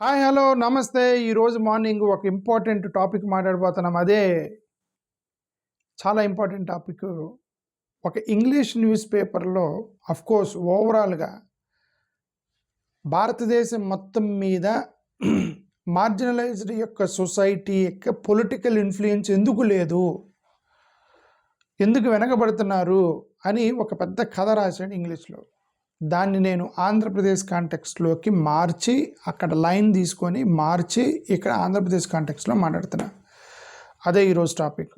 Hi hello నమస్తే. ఈరోజు morning ఒక ఇంపార్టెంట్ టాపిక్ మాట్లాడబోతున్నాం. అదే చాలా ఇంపార్టెంట్ టాపిక్. ఒక ఇంగ్లీష్ న్యూస్ పేపర్లో అఫ్కోర్స్ ఓవరాల్గా భారతదేశం మొత్తం మీద మార్జినలైజ్డ్ యొక్క సొసైటీ యొక్క పొలిటికల్ ఇన్ఫ్లుయెన్స్ ఎందుకు లేదు, ఎందుకు వెనకబడుతున్నారు అని ఒక పెద్ద కథ రాశాడు ఇంగ్లీష్లో. దాన్ని నేను ఆంధ్రప్రదేశ్ కాంటెక్స్ట్లోకి మార్చి అక్కడ లైన్ తీసుకొని మార్చి ఇక్కడ ఆంధ్రప్రదేశ్ కాంటెక్స్ట్లో మాట్లాడుతున్నా. అదే ఈరోజు టాపిక్.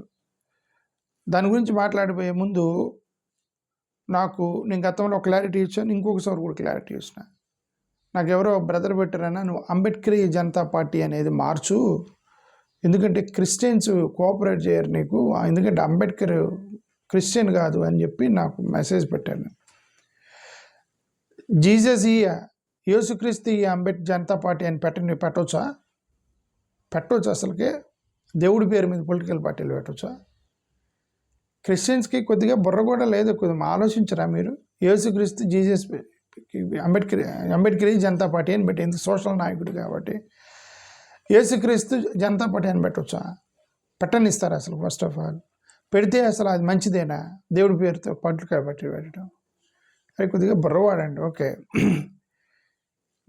దాని గురించి మాట్లాడిపోయే ముందు నేను గతంలో ఒక క్లారిటీ ఇచ్చాను, ఇంకొకసారి కూడా క్లారిటీ ఇచ్చిన. నాకు ఎవరో బ్రదర్ పెట్టారన్నా, నువ్వు అంబేద్కరీ జనతా పార్టీ అనేది మార్చు, ఎందుకంటే క్రిస్టియన్స్ కోఆపరేట్ చేయరు నీకు, ఎందుకంటే అంబేద్కర్ క్రిస్టియన్ కాదు అని చెప్పి నాకు మెసేజ్ పెట్టాను. జీసస్ యేసుక్రీస్తు అంబేద్కర్ జనతా పార్టీ అని పెట్టవచ్చా? అసలుకే దేవుడి పేరు మీద పొలిటికల్ పార్టీలు పెట్టవచ్చా? క్రిస్టియన్స్కి కొద్దిగా బుర్ర కూడా లేదు, కొద్దిగా ఆలోచించరా మీరు? యేసుక్రీస్తు జీసస్ అంబేద్కరీ జనతా పార్టీ అని పెట్టి, ఎందుకు సోషల్ నాయకుడు కాబట్టి యేసుక్రీస్తు జనతా పార్టీ అని పెట్టవచ్చా? పెట్టనిస్తారు అసలు? ఫస్ట్ ఆఫ్ ఆల్ పెడితే అసలు అది మంచిదేనా? దేవుడి పేరుతో పొలిటికల్ పార్టీ పెట్టడం అది కొద్దిగా బుర్రవాడండి. ఓకే,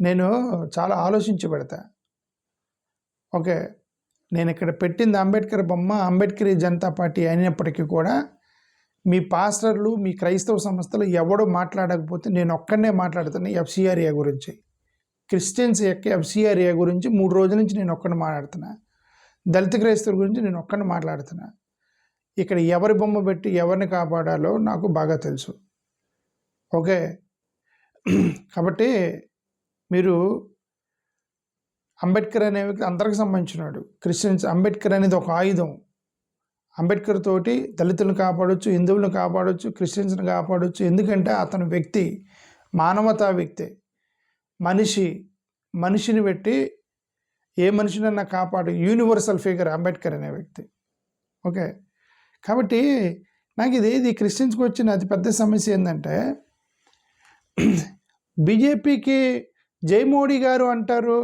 నేను చాలా ఆలోచించి పెడతా. ఓకే, నేను ఇక్కడ పెట్టింది అంబేద్కర్ బొమ్మ, అంబేద్కరీ జనతా పార్టీ అయినప్పటికీ కూడా మీ పాస్టర్లు, మీ క్రైస్తవ సంస్థలు ఎవడో మాట్లాడకపోతే నేను ఒక్కడనే మాట్లాడుతున్నా ఎఫ్సిఆర్ఏ గురించి. క్రిస్టియన్స్ యొక్క ఎఫ్సిఆర్ఏ గురించి 3 రోజుల నుంచి నేను ఒక్కడిని మాట్లాడుతున్నా. దళిత క్రైస్తవుల గురించి నేను ఒక్కడిని మాట్లాడుతున్నా. ఇక్కడ ఎవరి బొమ్మ పెట్టి ఎవరిని కాపాడాలో నాకు బాగా తెలుసు. ఓకే, కాబట్టి మీరు అంబేద్కర్ అనే వ్యక్తి అందరికి సంబంధించినాడు. క్రిస్టియన్స్ అంబేద్కర్ అనేది ఒక ఆయుధం. అంబేద్కర్ తోటి దళితులను కాపాడవచ్చు, హిందువులను కాపాడవచ్చు, క్రిస్టియన్స్ని కాపాడవచ్చు. ఎందుకంటే అతను వ్యక్తి మానవతా వ్యక్తి, మనిషిని పెట్టి ఏ మనిషినన్నా కాపాడు యూనివర్సల్ ఫిగర్ అంబేద్కర్ అనే వ్యక్తి. ఓకే, కాబట్టి నాకు ఇది క్రిస్టియన్స్కి వచ్చిన అతి పెద్ద సమస్య ఏంటంటే, బీజేపీకి జై మోడీ గారు అంటారు,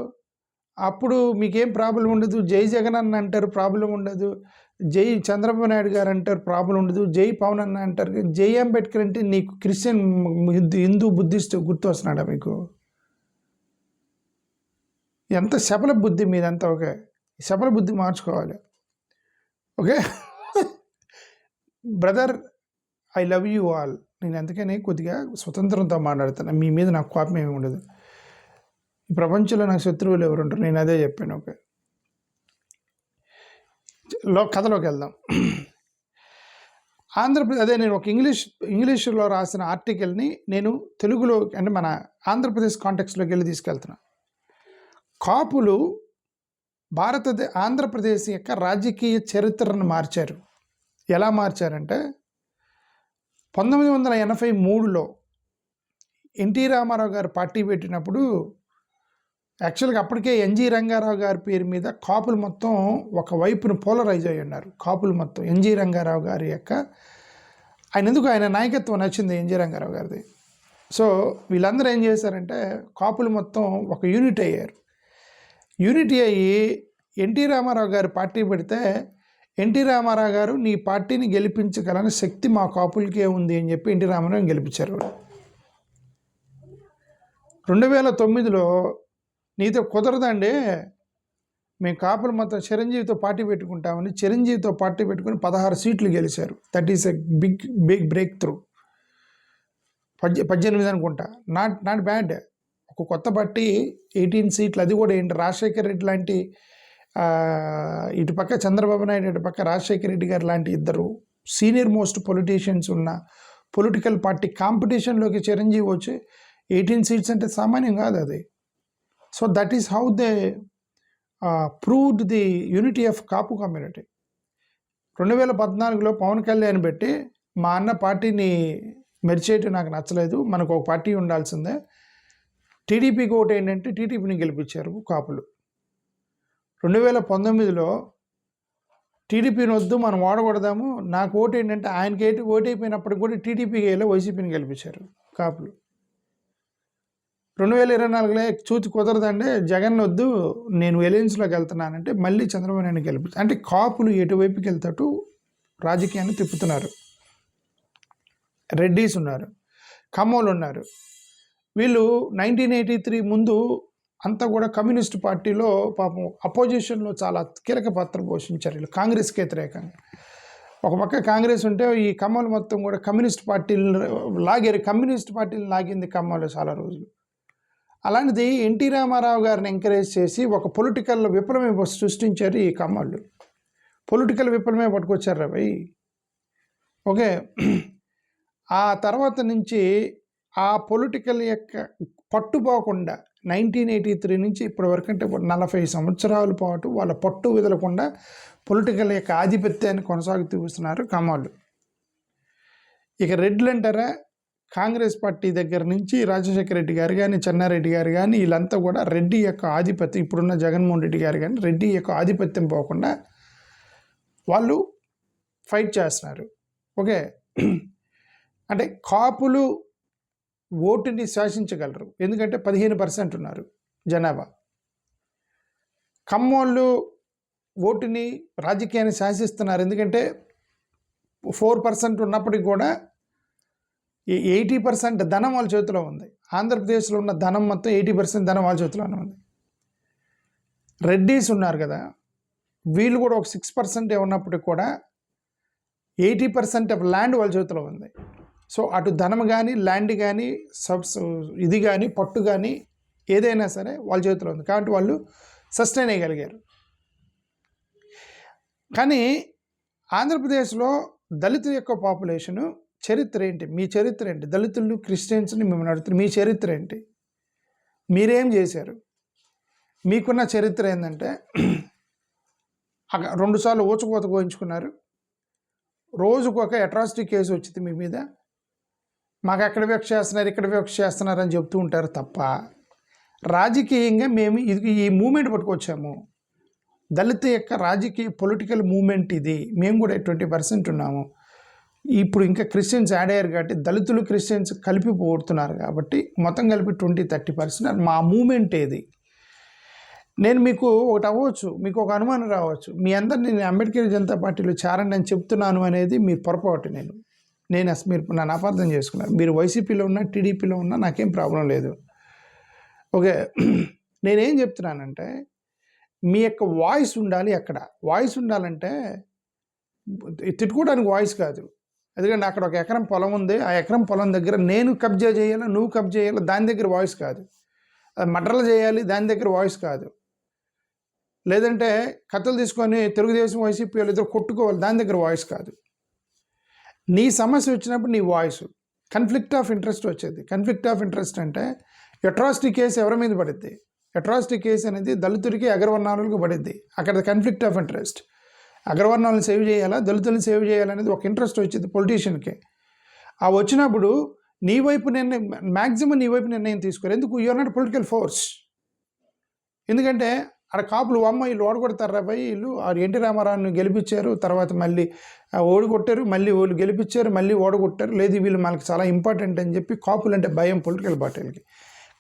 అప్పుడు మీకేం ప్రాబ్లం ఉండదు. జై జగన్ అన్న అంటారు, ప్రాబ్లం ఉండదు. జై చంద్రబాబు నాయుడు గారు అంటారు, ప్రాబ్లం ఉండదు. జై పవన్ అన్న అంటారు. జై అంబేద్కర్ అంటే నీకు క్రిస్టియన్, హిందూ, బుద్ధిస్ట్ గుర్తు వస్తున్నాడా మీకు? ఎంత శబల బుద్ధి మీదంతా. ఓకే, శబల బుద్ధి మార్చుకోవాలి. Okay brother, I love you all. నేను అందుకని కొద్దిగా స్వతంత్రంతో మాట్లాడుతాను. మీ మీద నాకు కోపం ఏమి ఉండదు. ఈ ప్రపంచంలో నాకు శత్రువులు ఎవరు ఉంటారు? నేను అదే చెప్పాను. ఓకే, కథలోకి వెళ్దాం. అదే నేను ఒక ఇంగ్లీష్లో రాసిన ఆర్టికల్ని నేను తెలుగులో, అంటే మన ఆంధ్రప్రదేశ్ కాంటెక్స్లోకి వెళ్ళి తీసుకెళ్తున్నా. కాపులు ఆంధ్రప్రదేశ్ యొక్క రాజకీయ చరిత్రను మార్చారు. ఎలా మార్చారంటే, 1983లో ఎన్టీ రామారావు గారు పార్టీ పెట్టినప్పుడు యాక్చువల్గా అప్పటికే ఎన్జీ రంగారావు గారి పేరు మీద కాపులు మొత్తం ఒకవైపును పోలరైజ్ అయ్యి ఉన్నారు. కాపులు మొత్తం ఎన్జీ రంగారావు గారి యొక్క ఆయన నాయకత్వం నచ్చింది ఎన్జీ రంగారావు గారిది. సో వీళ్ళందరూ ఏం చేశారంటే, కాపులు మొత్తం ఒక యూనిట్ అయ్యారు. యూనిటీ అయ్యి ఎన్టీ రామారావు గారు పార్టీ పెడితే, ఎన్టీ రామారావు గారు నీ పార్టీని గెలిపించగలని శక్తి మా కాపులకే ఉంది అని చెప్పి ఎన్టీ రామారావు గెలిపించారు. 2009లో నీతో కుదరదండి, మేము కాపులు మొత్తం చిరంజీవితో పార్టీ పెట్టుకుంటామని చిరంజీవితో పార్టీ పెట్టుకుని 16 సీట్లు గెలిచారు. That is a big breakthrough. 18 అనుకుంటా, నాట్ బ్యాడ్. ఒక కొత్త పార్టీ 18 సీట్లు, అది కూడా ఏంటి, రాజశేఖర్ రెడ్డి లాంటి, ఇటుపక్క చంద్రబాబు నాయుడు, ఇటుపక్క రాజశేఖర్ రెడ్డి గారు లాంటి ఇద్దరు సీనియర్ మోస్ట్ పొలిటీషియన్స్ ఉన్న పొలిటికల్ పార్టీ కాంపిటీషన్లోకి చిరంజీవి వచ్చి 18 సీట్స్ అంటే సామాన్యం కాదు అది. So that is how they proved the unity of Kapu community. 2014లో పవన్ కళ్యాణ్ పెట్టి, మా అన్న పార్టీని మెరిచేటి నాకు నచ్చలేదు, మనకు ఒక పార్టీ ఉండాల్సిందే, టీడీపీకి ఓటు ఏంటంటే టీడీపీని గెలిపించారు కాపులు. 2019లో టీడీపీని వద్దు, మనం ఓడగొడదాము, నాకు ఓటు ఏంటంటే ఆయనకి ఓటు అయిపోయినప్పటికి కూడా టీడీపీకి వెళ్ళి వైసీపీని గెలిపించారు కాపులు. 2024లో చూచి కుదరదంటే జగన్ వద్దు, నేను ఎలయన్స్లోకి వెళ్తున్నానంటే మళ్ళీ చంద్రబాబు నాయుడు గెలిపి అంటే కాపులు ఎటువైపుకి వెళ్తాటు రాజకీయాన్ని తిప్పుతున్నారు. రెడ్డీస్ ఉన్నారు, కమ్మోలు ఉన్నారు. వీళ్ళు 1983 ముందు అంతా కూడా కమ్యూనిస్ట్ పార్టీలో పాపం అపోజిషన్లో చాలా కీలక పాత్ర పోషించారు వీళ్ళు, కాంగ్రెస్కి వ్యతిరేకంగా. ఒక పక్క కాంగ్రెస్ ఉంటే ఈ కమ్మలు మొత్తం కూడా కమ్యూనిస్ట్ పార్టీలు లాగారు. కమ్యూనిస్ట్ పార్టీలు లాగింది కమ్మలు చాలా రోజులు. అలాంటిది ఎన్టీ రామారావు గారిని ఎంకరేజ్ చేసి ఒక పొలిటికల్ విప్లవం సృష్టించారు ఈ కమ్మళ్ళు. పొలిటికల్ విప్లవమే పట్టుకొచ్చారు రవి. ఓకే, ఆ తర్వాత నుంచి ఆ పొలిటికల్ యొక్క పట్టుపోకుండా 1983 నుంచి ఇప్పటి వరకు అంటే 40 సంవత్సరాల పాటు వాళ్ళ పట్టు వదలకుండా పొలిటికల్ యొక్క ఆధిపత్యాన్ని కొనసాగుతూ వస్తున్నారు కమ్మాళ్ళు. ఇక రెడ్లు అంటారా, కాంగ్రెస్ పార్టీ దగ్గర నుంచి రాజశేఖర రెడ్డి గారు కానీ, చెన్నారెడ్డి గారు కానీ, వీళ్ళంతా కూడా రెడ్డి యొక్క ఆధిపత్యం, ఇప్పుడున్న జగన్మోహన్ రెడ్డి గారు కానీ రెడ్డి యొక్క ఆధిపత్యం పోకుండా వాళ్ళు ఫైట్ చేస్తున్నారు. ఓకే, అంటే కాపులు ఓటుని శాసించగలరు, ఎందుకంటే 15% ఉన్నారు జనాభా. కమ్మోళ్ళు ఓటుని రాజకీయాన్ని శాసిస్తున్నారు, ఎందుకంటే 4% ఉన్నప్పటికి కూడా 80% ధనం వాళ్ళ చేతిలో ఉంది. ఆంధ్రప్రదేశ్లో ఉన్న ధనం మొత్తం 80% ధనం వాళ్ళ చేతిలోనే ఉంది. రెడ్డీస్ ఉన్నారు కదా, వీళ్ళు కూడా ఒక 6% ఉన్నప్పటికి కూడా 80% ఆఫ్ ల్యాండ్ వాళ్ళ చేతిలో ఉంది. సో అటు ధనం కానీ, ల్యాండ్ కానీ, ఇది కానీ, పట్టు కానీ ఏదైనా సరే వాళ్ళ చేతిలో ఉంది, కాబట్టి వాళ్ళు సస్టైన్ అయ్యగలిగారు. కానీ ఆంధ్రప్రదేశ్లో దళితుల యొక్క పాపులేషను చరిత్ర ఏంటి? మీ చరిత్ర ఏంటి? దళితులు క్రిస్టియన్స్ని మిమ్మల్ని అడుగుతున్నారు, మీ చరిత్ర ఏంటి? మీరేం చేశారు? మీకున్న చరిత్ర ఏంటంటే 2 సార్లు ఊచకోత కోయించుకున్నారు, రోజుకు ఒక అట్రాసిటీ కేసు వచ్చింది మీ మీద, మాకు ఎక్కడ వివక్ష చేస్తున్నారు, ఇక్కడ వివక్ష చేస్తున్నారు అని చెప్తూ ఉంటారు తప్ప రాజకీయంగా మేము ఇది ఈ మూమెంట్ పట్టుకొచ్చాము. దళిత యొక్క రాజకీయ పొలిటికల్ మూమెంట్ ఇది, మేము కూడా 20% ఉన్నాము. ఇప్పుడు ఇంకా క్రిస్టియన్స్ యాడ్ అయ్యారు కాబట్టి దళితులు క్రిస్టియన్స్ కలిపి పోగొడుతున్నారు కాబట్టి మొత్తం కలిపి 20-30% మా మూమెంట్ ఏది. నేను మీకు ఒకటి అవ్వచ్చు, మీకు ఒక అనుమానం రావచ్చు, మీ అందరినీ నేను అంబేద్కర్ జనతా పార్టీలో చేరండి అని చెప్తున్నాను అనేది మీ పొరపాటు. నేను అసలు మీరు నన్ను అపార్థం చేసుకున్నారు. మీరు వైసీపీలో ఉన్నా, టీడీపీలో ఉన్నా నాకేం ప్రాబ్లం లేదు. ఓకే, నేనేం చెప్తున్నానంటే మీ యొక్క వాయిస్ ఉండాలి. అక్కడ వాయిస్ ఉండాలంటే తిట్టుకోవడానికి వాయిస్ కాదు, ఎందుకంటే అక్కడ ఒక ఎకరం పొలం ఉంది, ఆ ఎకరం పొలం దగ్గర నేను కబ్జా చేయాలి, నువ్వు కబ్జా చేయాలి, దాని దగ్గర వాయిస్ కాదు. అది మడ్రలు చేయాలి, దాని దగ్గర వాయిస్ కాదు. లేదంటే కథలు తీసుకొని తెలుగుదేశం వైసీపీ వాళ్ళు ఇద్దరు కొట్టుకోవాలి, దాని దగ్గర వాయిస్ కాదు. నీ సమస్య వచ్చినప్పుడు నీ వాయిస్. కన్ఫ్లిక్ట్ ఆఫ్ ఇంట్రెస్ట్ వచ్చేది. కన్ఫ్లిక్ట్ ఆఫ్ ఇంట్రెస్ట్ అంటే అట్రాసిటీ కేసు ఎవరి మీద పడుద్ది? అట్రాసిటీ కేసు అనేది దళితుడికి అగ్రవర్ణాలకు పడుద్ది. అక్కడ కన్ఫ్లిక్ట్ ఆఫ్ ఇంట్రెస్ట్. అగ్రవర్ణాలను సేవ్ చేయాలా, దళితులను సేవ్ చేయాలనేది ఒక ఇంట్రెస్ట్ వచ్చింది పొలిటీషియన్కి. ఆ వచ్చినప్పుడు నీ వైపు నిర్ణయం, మ్యాక్సిమం నీ వైపు నిర్ణయం తీసుకోరు. ఎందుకు? You're not political force. ఎందుకంటే అక్కడ కాపులు వీళ్ళు ఓడగొడతారా భయ్, వీళ్ళు ఎన్టీ రామారావుని గెలిపించారు, తర్వాత మళ్ళీ ఓడికొట్టారు, మళ్ళీ వాళ్ళు గెలిపించారు, మళ్ళీ ఓడగొట్టారు, లేదు వీళ్ళు మనకు చాలా ఇంపార్టెంట్ అని చెప్పి కాపులు అంటే భయం పొలిటికల్ పార్టీలకి.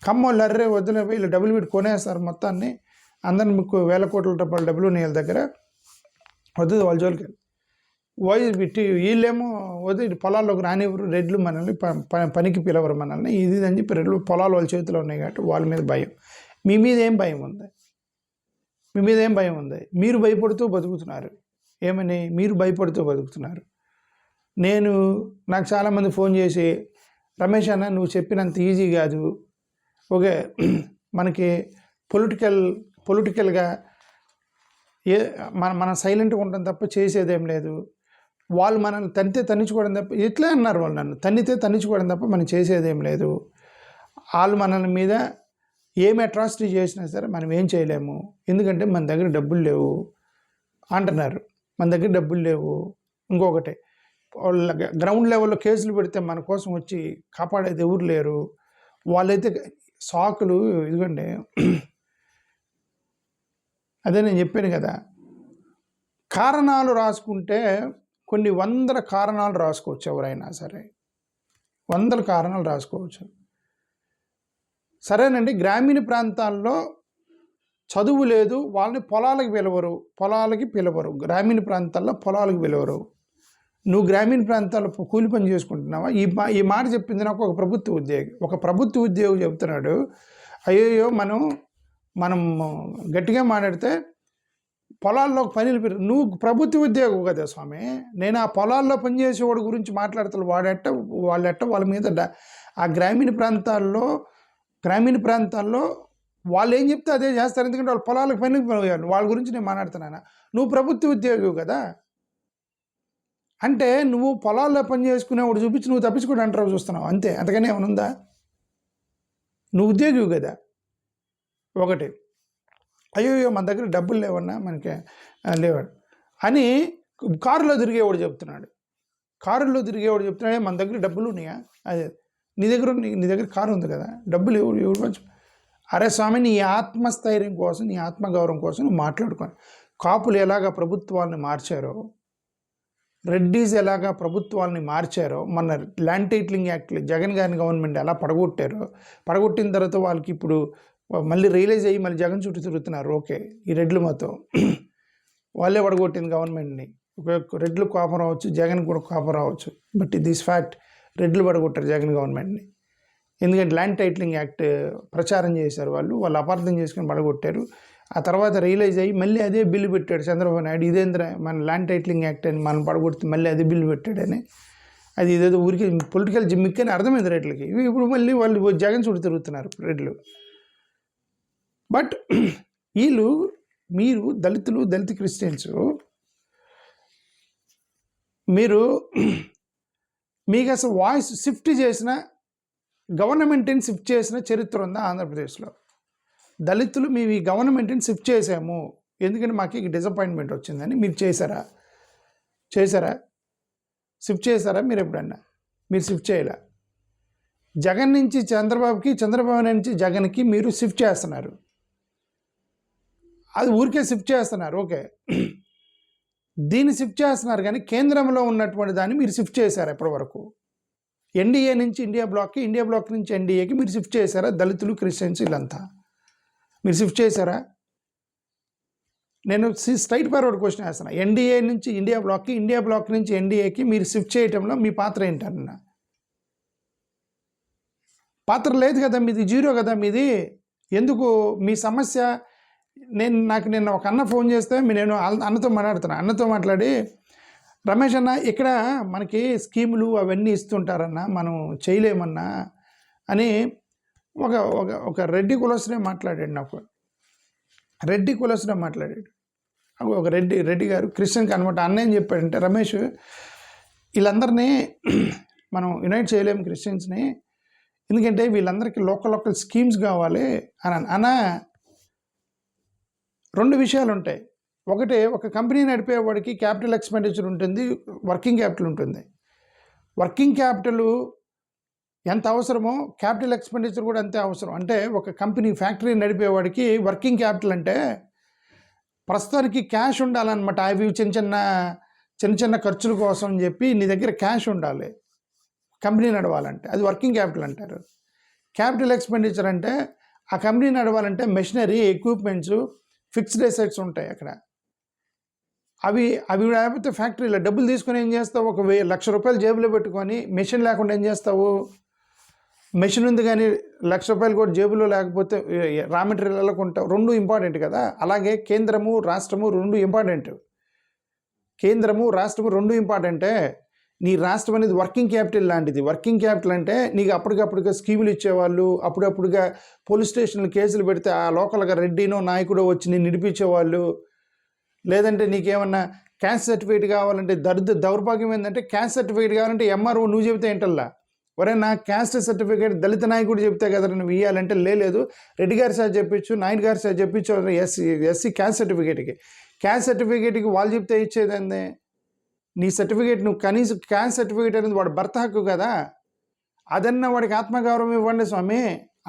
కమ్మోళ్ళు అర్రే వదిలే వీళ్ళు డబ్బులు పెట్టి కొనేస్తారు మొత్తాన్ని, అందరిని మీకు వేల కోట్ల రూపాయలు డబ్బులు నీళ్ళ దగ్గర వద్దు వాళ్ళ జోలికి. వీళ్ళేమో వద్దు పొలాల్లోకి రానివ్వరు, రెడ్లు మనల్ని పనికి పిలవరు మనల్ని, ఇది అని చెప్పి రెడ్లు పొలాలు వాళ్ళ చేతిలో ఉన్నాయి కాబట్టి వాళ్ళ మీద భయం. మీ మీద ఏం భయం ఉంది? మీ మీద ఏం భయం ఉంది? మీరు భయపడుతూ బతుకుతున్నారు. ఏమని? మీరు భయపడుతూ బతుకుతున్నారు. నాకు చాలామంది ఫోన్ చేసి, రమేష్ అన్న నువ్వు చెప్పినంత ఈజీ కాదు, ఓకే మనకి పొలిటికల్గా మనం సైలెంట్గా ఉంటాం తప్ప చేసేదేం లేదు, వాళ్ళు మనల్ని తన్నించుకోవడం తప్ప, ఎట్లా అన్నారు వాళ్ళు నన్ను, తన్నించుకోవడం తప్ప మనం చేసేదేం లేదు, వాళ్ళు మనల్ని మీద ఏం అట్రాసిటీ చేసినా సరే మనం ఏం చేయలేము, ఎందుకంటే మన దగ్గర డబ్బులు లేవు అంటున్నారు. మన దగ్గర డబ్బులు లేవు. ఇంకొకటి, గ్రౌండ్ లెవెల్లో కేసులు పెడితే మన కోసం వచ్చి కాపాడేది ఎవరు లేరు. వాళ్ళైతే సాకులు, ఇదిగోండి అదే నేను చెప్పాను కదా, కారణాలు రాసుకుంటే కొన్ని 100 కారణాలు రాసుకోవచ్చు. ఎవరైనా సరే 100 కారణాలు రాసుకోవచ్చు. సరేనండి, గ్రామీణ ప్రాంతాల్లో చదువు లేదు, వాళ్ళని పొలాలకి పిలవరు. గ్రామీణ ప్రాంతాల్లో పొలాలకు పిలవరు. నువ్వు గ్రామీణ ప్రాంతాల్లో కూలి పని చేసుకుంటున్నావా? ఈ మాట చెప్పింది నాకు ఒక ప్రభుత్వ ఉద్యోగి చెప్తున్నాడు. అయ్యో మనం గట్టిగా మాట్లాడితే పొలాల్లో పనులు నువ్వు ప్రభుత్వ ఉద్యోగం కదా స్వామి. నేను ఆ పొలాల్లో పనిచేసేవాడి గురించి మాట్లాడతాను. వాళ్ళ మీద ఆ గ్రామీణ ప్రాంతాల్లో వాళ్ళు ఏం చెప్తే అదే చేస్తారు. ఎందుకంటే వాళ్ళు పొలాలకు పనికి పోయారు. వాళ్ళ గురించి నేను మాట్లాడుతున్నాను. నువ్వు ప్రభుత్వ ఉద్యోగి కదా, అంటే నువ్వు పొలాల్లో పని చేసుకునేవాడు చూపించి నువ్వు తప్పించుకుంటూ అంటారు చూస్తున్నావు అంతే. అంతకనే ఏమైనా ఉందా? నువ్వు ఉద్యోగి కదా. ఒకటి, అయ్యో మన దగ్గర డబ్బులు లేవన్నా, మనకి లేవాడు అని కారులో తిరిగేవాడు చెప్తున్నాడు. మన దగ్గర డబ్బులు ఉన్నాయా? అదే నీ దగ్గర కారు ఉంది కదా, డబ్బులు ఎవరు పంచు? అరే స్వామి, నీ ఆత్మస్థైర్యం కోసం, నీ ఆత్మగౌరవం కోసం నువ్వు మాట్లాడుకోని. కాపులు ఎలాగా ప్రభుత్వాన్ని మార్చారో, రెడ్డీస్ ఎలాగా ప్రభుత్వాన్ని మార్చారో, మన ల్యాండ్ టైటిలింగ్ యాక్ట్ జగన్ గారి గవర్నమెంట్ ఎలా పడగొట్టిన తర్వాత వాళ్ళకి ఇప్పుడు మళ్ళీ రియలైజ్ అయ్యి మళ్ళీ జగన్ చుట్టూ తిరుగుతున్నారు. ఓకే, ఈ రెడ్లు మొత్తం వాళ్ళే పడగొట్టింది గవర్నమెంట్ని. రెడ్లు కోపం రావచ్చు, జగన్ కూడా కోపం రావచ్చు, బట్ దిస్ ఫ్యాక్ట్, రెడ్లు పడగొట్టారు జగన్ గవర్నమెంట్ని. ఎందుకంటే ల్యాండ్ టైటిలింగ్ యాక్ట్ ప్రచారం చేశారు వాళ్ళు అపార్థం చేసుకుని పడగొట్టారు. ఆ తర్వాత రియలైజ్ అయ్యి మళ్ళీ అదే బిల్లు పెట్టాడు చంద్రబాబు నాయుడు. ఇదేంద్ర మన ల్యాండ్ టైటిలింగ్ యాక్ట్ అని మనం పడగొడితే మళ్ళీ అదే బిల్లు పెట్టాడని. అది ఇదేదో ఊరికి పొలిటికల్ జిమ్మిక్ అని అర్థమైంది రెడ్లకి. ఇప్పుడు మళ్ళీ వాళ్ళు జగన్ చుట్టూ తిరుగుతున్నారు రెడ్లు. బట్ మీరు దళిత క్రిస్టియన్స్, మీకు అసలు వాయిస్ షిఫ్ట్ చేసిన, గవర్నమెంట్ని షిఫ్ట్ చేసిన చరిత్ర ఉందా ఆంధ్రప్రదేశ్లో? దళితులు మేము ఈ గవర్నమెంట్ని షిఫ్ట్ చేసాము ఎందుకంటే మాకు డిసప్పాయింట్మెంట్ వచ్చిందని మీరు చేశారా? షిఫ్ట్ చేశారా మీరు ఎప్పుడన్నా? మీరు షిఫ్ట్ చేయలే. జగన్ నుంచి చంద్రబాబుకి, చంద్రబాబు నుంచి జగన్కి మీరు షిఫ్ట్ చేస్తున్నారు. అది ఊరికే షిఫ్ట్ చేస్తున్నారు, ఓకే, దీన్ని షిఫ్ట్ చేస్తున్నారు. కానీ కేంద్రంలో ఉన్నటువంటి దాన్ని మీరు షిఫ్ట్ చేశారు ఎప్పటి వరకు? ఎన్డీఏ నుంచి ఇండియా బ్లాక్కి, ఇండియా బ్లాక్ నుంచి ఎన్డీఏకి మీరు షిఫ్ట్ చేశారా? దళితులు, క్రిస్టియన్స్ వీళ్ళంతా మీరు షిఫ్ట్ చేశారా? నేను స్ట్రైట్ ఫార్వర్డ్ క్వశ్చన్ వేస్తున్నా. ఎన్డీఏ నుంచి ఇండియా బ్లాక్కి, ఇండియా బ్లాక్ నుంచి ఎన్డీఏకి మీరు షిఫ్ట్ చేయటంలో మీ పాత్ర ఏంటన్న? పాత్ర లేదు కదా మీది, జీరో కదా మీది. ఎందుకు మీ సమస్య? నాకు నిన్న ఒక అన్న ఫోన్ చేస్తే నేను అన్నతో మాట్లాడుతున్నా. అన్నతో మాట్లాడి, రమేష్ అన్న, ఇక్కడ మనకి స్కీములు అవన్నీ ఇస్తుంటారన్న, మనం చేయలేమన్నా అని ఒక రెడ్డి కులస్తునే మాట్లాడాడు. నాకు రెడ్డి కులస్తునే మాట్లాడాడు. ఒక రెడ్డి గారు క్రిస్టియన్కి అనమాట. అన్న ఏం చెప్పాడంటే, రమేష్, వీళ్ళందరినీ మనం యునైట్ చేయలేము క్రిస్టియన్స్ని, ఎందుకంటే వీళ్ళందరికీ లోకల్ స్కీమ్స్ కావాలి అని. అన్న, రెండు విషయాలు ఉంటాయి. ఒకటి, ఒక కంపెనీ నడిపేవాడికి క్యాపిటల్ ఎక్స్పెండిచర్ ఉంటుంది, వర్కింగ్ క్యాపిటల్ ఉంటుంది. వర్కింగ్ క్యాపిటల్ ఎంత అవసరమో క్యాపిటల్ ఎక్స్పెండిచర్ కూడా అంతే అవసరం. అంటే ఒక కంపెనీ, ఫ్యాక్టరీ నడిపేవాడికి వర్కింగ్ క్యాపిటల్ అంటే ప్రస్తుతానికి క్యాష్ ఉండాలన్నమాట. అవి చిన్న చిన్న ఖర్చుల కోసం అని చెప్పి నీ దగ్గర క్యాష్ ఉండాలి కంపెనీ నడవాలంటే, అది వర్కింగ్ క్యాపిటల్ అంటారు. క్యాపిటల్ ఎక్స్పెండిచర్ అంటే ఆ కంపెనీ నడవాలంటే మెషినరీ, ఎక్విప్మెంట్స్, ఫిక్స్డ్ అసెట్స్ ఉంటాయి అక్కడ. అవి లేకపోతే ఫ్యాక్టరీలో డబ్బులు తీసుకొని ఏం చేస్తావు? 1,00,000 రూపాయలు జేబులో పెట్టుకొని మెషిన్ లేకుండా ఏం చేస్తావు? మెషిన్ ఉంది కానీ 1,00,000 రూపాయలు కూడా జేబులో లేకపోతే రా మెటీరియల్ ఎలా కొంటావు? రెండు ఇంపార్టెంట్ కదా. అలాగే కేంద్రము, రాష్ట్రము రెండు ఇంపార్టెంట్. కేంద్రము, రాష్ట్రము రెండు ఇంపార్టెంటే. నీ రాష్ట్రం అనేది వర్కింగ్ క్యాపిటల్ లాంటిది. వర్కింగ్ క్యాపిటల్ అంటే నీకు అప్పటికప్పుడుగా స్కీములు ఇచ్చేవాళ్ళు, అప్పుడప్పుడుగా పోలీస్ స్టేషన్లు కేసులు పెడితే ఆ లోకల్గా రెడ్డినో నాయకుడో వచ్చి నేను నిడిపించేవాళ్ళు. లేదంటే నీకేమన్నా క్యాస్ట్ సర్టిఫికేట్ కావాలంటే, దౌర్భాగ్యం ఏంటంటే క్యాస్ట్ సర్టిఫికేట్ కావాలంటే ఎంఆర్ఓ నువ్వు చెబితే ఏంటల్లా, ఒరే నా క్యాస్ట్ సర్టిఫికేట్ దళిత నాయకుడు చెప్తే కదా నువ్వు ఇవ్వాలంటే, లేదు రెడ్డి గారి సార్ చెప్పించు, నాయుడు గారి సార్ చెప్పించు. ఎస్సీ క్యాస్ట్ సర్టిఫికేట్కి వాళ్ళు చెప్తే ఇచ్చేదండి. నీ సర్టిఫికేట్ నువ్వు కనీసం క్యాస్ట్ సర్టిఫికేట్ అనేది వాడు భర్త హక్కు కదా, అదన్నా వాడికి ఆత్మగౌరవం ఇవ్వండి స్వామి.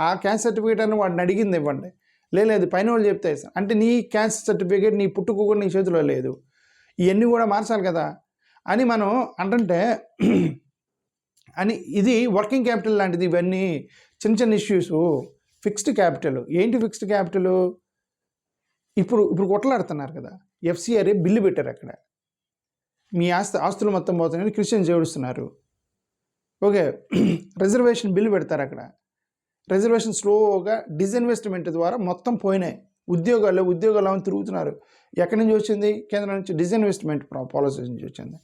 ఆ క్యాస్ట్ సర్టిఫికేట్ అని వాడిని అడిగింది ఇవ్వండి. లేదు పైన వాళ్ళు చెప్తే అంటే నీ క్యాస్ట్ సర్టిఫికేట్ నీ పుట్టుకు కూడా నీ చేతిలో లేదు, ఇవన్నీ కూడా మార్చాలి కదా అని మనం అంటుంటే, అని ఇది వర్కింగ్ క్యాపిటల్ లాంటిది. ఇవన్నీ చిన్న ఇష్యూస్, ఫిక్స్డ్ క్యాపిటల్ ఏంటి? ఫిక్స్డ్ క్యాపిటల్ ఇప్పుడు కొట్లాడుతున్నారు కదా, ఎఫ్సిఆర్ఏ బిల్లు పెట్టారు అక్కడ, మీ ఆస్తులు మొత్తం పోతున్నాయని క్రిస్టియన్స్ ఏడుస్తున్నారు. ఓకే, రిజర్వేషన్ బిల్లు పెడతారు అక్కడ, రిజర్వేషన్ స్లోగా డిస్ఇన్వెస్ట్మెంట్ ద్వారా మొత్తం పోయినాయి. ఉద్యోగాలు అని తిరుగుతున్నారు. ఎక్కడి నుంచి వచ్చింది? కేంద్రం నుంచి డిస్ఇన్వెస్ట్మెంట్ పాలసీస్ నుంచి వచ్చింది.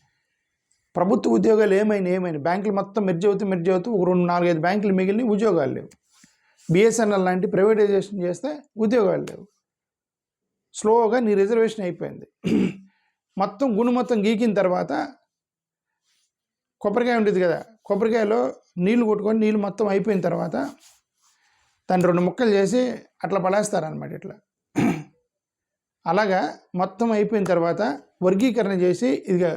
ప్రభుత్వ ఉద్యోగాలు ఏమైనా బ్యాంకులు మొత్తం మెర్జ్ అవుతూ ఒక 2-4-5 బ్యాంకులు మిగిలిన ఉద్యోగాలు లేవు. బిఎస్ఎన్ఎల్ లాంటి ప్రైవేటైజేషన్ చేస్తే ఉద్యోగాలు లేవు. స్లోగా నీ రిజర్వేషన్ అయిపోయింది. మొత్తం గీకిన తర్వాత కొబ్బరికాయ ఉంటుంది కదా, కొబ్బరికాయలో నీళ్లు కొట్టుకొని నీళ్ళు మొత్తం అయిపోయిన తర్వాత దాన్ని 2 ముక్కలు చేసి అట్లా పడేస్తారనమాట. ఇట్లా అలాగా మొత్తం అయిపోయిన తర్వాత వర్గీకరణ చేసి ఇదిగా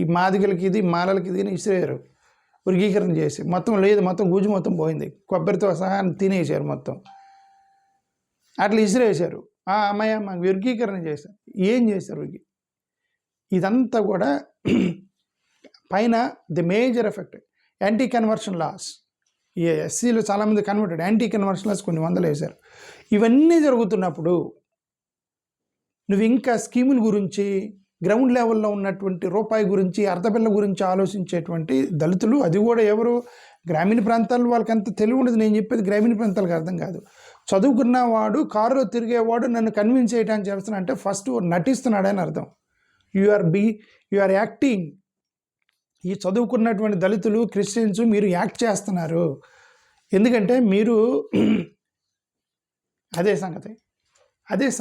ఈ మాదిగలకి ఇది మాలలకి ఇది ఇసిరేరు. వర్గీకరణ చేసి మొత్తం గుజ్జు మొత్తం పోయింది, కొబ్బరితో సహా తినేసారు మొత్తం. అట్లా ఇసిరేసారు. అమ్మాయి మాకు వర్గీకరణ చేశారు. ఏం చేశారు? ఇదంతా కూడా పైన the major effect anti conversion laws. ఈ ఎస్సీలు చాలామంది కన్వర్టెడ్, యాంటీ కన్వర్షన్ లాస్ కొన్ని వందలు వేశారు. ఇవన్నీ జరుగుతున్నప్పుడు నువ్వు ఇంకా స్కీముల గురించి, గ్రౌండ్ లెవెల్లో ఉన్నటువంటి రూపాయి గురించి, అర్ధబిల్ల గురించి ఆలోచించేటువంటి దళితులు, అది కూడా ఎవరు? గ్రామీణ ప్రాంతాల్లో వాళ్ళకి అంత తెలివి ఉండదు. నేను చెప్పేది గ్రామీణ ప్రాంతాలకు అర్థం కాదు. చదువుకున్నవాడు, కారులో తిరిగేవాడు నన్ను కన్విన్స్ చేయడానికి చేస్తున్నా అంటే ఫస్ట్ నటిస్తున్నాడని అర్థం. You are acting. ఈ చదువుకున్నటువంటి దళితులు, క్రిస్టియన్స్ మీరు యాక్ట్ చేస్తున్నారు. ఎందుకంటే మీరు అదే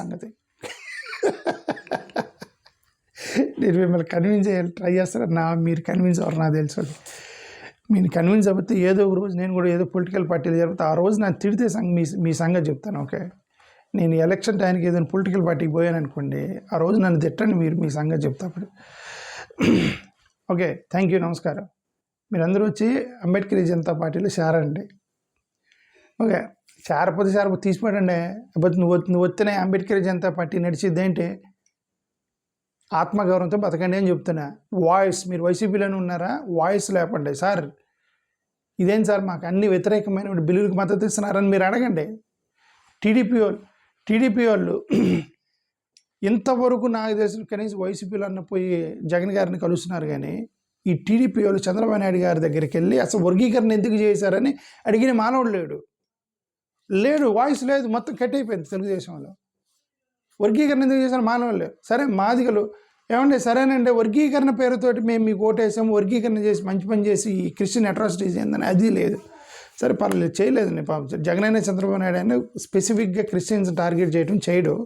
సంగతి నేను మిమ్మల్ని కన్విన్స్ చేయాలి ట్రై చేస్తాను. మీరు కన్విన్స్ అవ్వరు నాకు తెలుసు. మీరు కన్విన్స్ అయిపోతే ఏదో ఒక రోజు నేను కూడా ఏదో పొలిటికల్ పార్టీలు జరిగితే ఆ రోజు నాకు తిడితే మీ సంగతి చెప్తాను. ఓకే, నేను ఎలక్షన్ టైంకి ఏదైనా పొలిటికల్ పార్టీకి పోయాను అనుకోండి, ఆ రోజు నన్ను తిట్టండి, మీరు మీ సంగతి చెప్తా అప్పుడు. ఓకే, థ్యాంక్ యూ, నమస్కారం. మీరందరూ వచ్చి అంబేద్కర్ జనతా పార్టీలో చేరండి. ఓకే, చేరపోతే తీసిపడండి. నువ్వు వస్తేనే అంబేద్కర్ జనతా పార్టీ నడిచిద్ది ఏంటి? ఆత్మగౌరవంతో బతకండి అని చెప్తున్నా. వాయిస్, మీరు వైసీపీలోనే ఉన్నారా? వాయిస్ లేపండి. సార్ ఇదేం సార్ మాకు అన్ని వ్యతిరేకమైన బిల్లులకు మద్దతు ఇస్తున్నారని మీరు అడగండి. టీడీపీ వాళ్ళు ఇంతవరకు నాకు తెలిసిన కనీసం వైసీపీలో అన్న పోయి జగన్ గారిని కలుస్తున్నారు, కానీ ఈ టీడీపీ వాళ్ళు చంద్రబాబు నాయుడు గారి దగ్గరికి వెళ్ళి అసలు వర్గీకరణ ఎందుకు చేశారని అడిగిన మానవుడు లేడు. వాయిస్ లేదు, మొత్తం కట్ అయిపోయింది తెలుగుదేశంలో. వర్గీకరణ ఎందుకు చేశారు? మానవులు లేవు. సరే, మాదిగలు ఏమంటే సరేనండి, వర్గీకరణ పేరుతోటి మేము మీకు ఓటేసాము, వర్గీకరణ చేసి మంచి పని చేసి ఈ క్రిస్టియన్ అట్రాసిటీస్ ఏందని అది లేదు. సరే పర్లేదు, చేయలేదండి. జగన్ అయినా చంద్రబాబు నాయుడు అయినా స్పెసిఫిక్గా క్రిస్టియన్స్ టార్గెట్ చేయడు.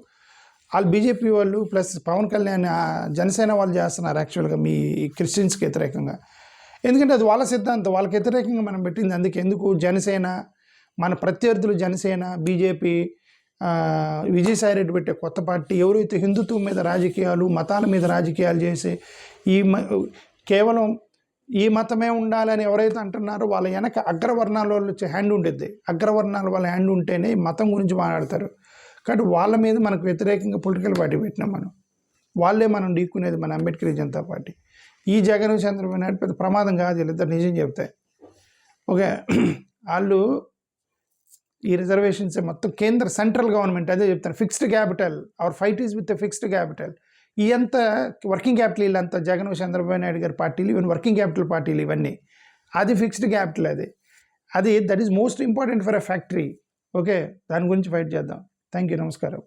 వాళ్ళు బీజేపీ వాళ్ళు ప్లస్ పవన్ కళ్యాణ్, జనసేన వాళ్ళు చేస్తున్నారు యాక్చువల్గా మీ క్రిస్టియన్స్కి వ్యతిరేకంగా. ఎందుకంటే అది వాళ్ళ సిద్ధాంతం, వాళ్ళకి వ్యతిరేకంగా మనం పెట్టింది. ఎందుకు జనసేన, మన ప్రత్యర్థులు జనసేన, బీజేపీ, విజయసాయి రెడ్డి పెట్టే కొత్త పార్టీ ఎవరైతే హిందుత్వం మీద రాజకీయాలు, మతాల మీద రాజకీయాలు చేసి కేవలం ఈ మతమే ఉండాలని ఎవరైతే అంటున్నారో వాళ్ళ వెనక అగ్రవర్ణాల వాళ్ళు హ్యాండ్ ఉంటుంది. అగ్రవర్ణాల వాళ్ళ హ్యాండ్ ఉంటేనే మతం గురించి మాట్లాడతారు. కాబట్టి వాళ్ళ మీద మనకు వ్యతిరేకంగా పొలిటికల్ పార్టీ పెట్టినాం మనం. వాళ్ళే మనం ఢీక్కునేది మన అంబేద్కర్ జనతా పార్టీ. ఈ జగన్ చంద్రబాబు నాయుడు పెద్ద ప్రమాదం కాదు, వీళ్ళిద్దరు నిజం చెప్తాయి. ఓకే, వాళ్ళు ఈ రిజర్వేషన్స్ మొత్తం కేంద్ర సెంట్రల్ గవర్నమెంట్ అదే చెప్తాను. Fixed capital, our fight is with fixed capital. ఈ అంతా వర్కింగ్ క్యాపిటల్, వీళ్ళంతా జగన్ చంద్రబాబు నాయుడు గారి పార్టీలు, ఈవెన్ వర్కింగ్ క్యాపిటల్ పార్టీలు ఇవన్నీ, అది ఫిక్స్డ్ క్యాపిటల్. అది that is most important for a factory. Okay, దాని గురించి ఫైట్ చేద్దాం. థ్యాంక్ యూ, నమస్కారం.